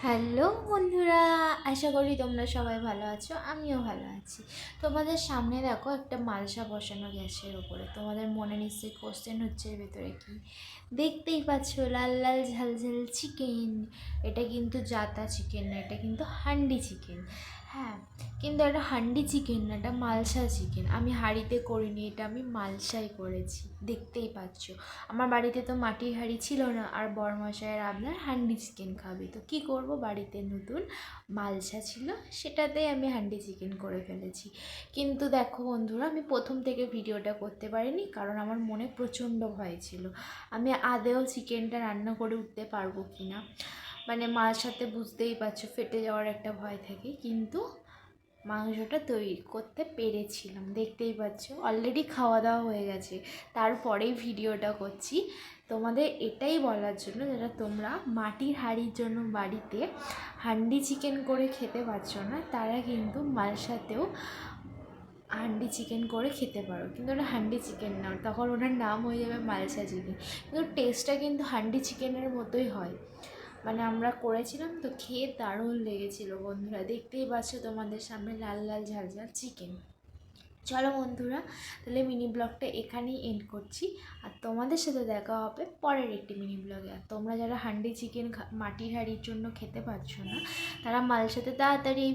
Hello বন্ধুরা, আশা করি তোমরা সবাই ভালো আছো। আমিও ভালো আছি। তোমাদের সামনে দেখো একটা মালসা বসানো গ্যাসের ওপরে। তোমাদের মনে নিশ্চয়ই কোশ্চেন হচ্ছে এর ভেতরে কি। দেখতেই পাচ্ছ লাল লাল ঝাল ঝাল চিকেন। এটা কিন্তু জাতা চিকেন না, এটা কিন্তু হান্ডি চিকেন। হ্যাঁ, কিন্তু এটা হান্ডি চিকেন না, এটা মালসা চিকেন। আমি হাঁড়িতে করিনি, এটা আমি মালসায় করেছি। দেখতেই পাচ্ছ, আমার বাড়িতে তো মাটির হাঁড়ি ছিল না, আর বরমশাইয়ের আপনার হান্ডি চিকেন খাবে, তো কি করব, বাড়িতে নতুন মালসা ছিল, সেটাতেই আমি হান্ডি চিকেন করে ফেলেছি। কিন্তু দেখো বন্ধুরা, আমি প্রথম থেকে ভিডিওটা করতে পারিনি, কারণ আমার মনে প্রচণ্ড ভয় ছিল আমি আদেও চিকেনটা রান্না করে উঠতে পারবো কি না। মানে মালসাতে বুঝতেই পারছো ফেটে যাওয়ার একটা ভয় থাকে, কিন্তু মাংসটা তৈরি করতে পেরেছিলাম। দেখতেই পাচ্ছ অলরেডি খাওয়া দাওয়া হয়ে গেছে, তারপরেই ভিডিওটা করছি তোমাদের এটাই বলার জন্য, যারা তোমরা মাটির হাঁড়ির জন্য বাড়িতে হান্ডি চিকেন করে খেতে পারছো না, তারা কিন্তু মালসাতেও হান্ডি চিকেন করে খেতে পারো। কিন্তু ওটা হান্ডি চিকেন না, তখন ওটার নাম হয়ে যাবে মালসা চিকেন, কিন্তু টেস্টটা কিন্তু হান্ডি চিকেনের মতোই হয়। মানে আমরা করেছিলাম তো, খেয়ে দারুণ লেগেছিল বন্ধুরা। দেখতেই পাচ্ছ তোমাদের সামনে লাল লাল ঝাল ঝাল চিকেন। চলো বন্ধুরা, তাহলে মিনি ব্লগটা এখানেই এন্ড করছি, আর তোমাদের সাথে দেখা হবে পরের একটি মিনি ব্লগে। আর তোমরা যারা হান্ডি চিকেন মাটির হাঁড়ির জন্য খেতে পারছো না, তারা মালসাতে তাড়াতাড়ি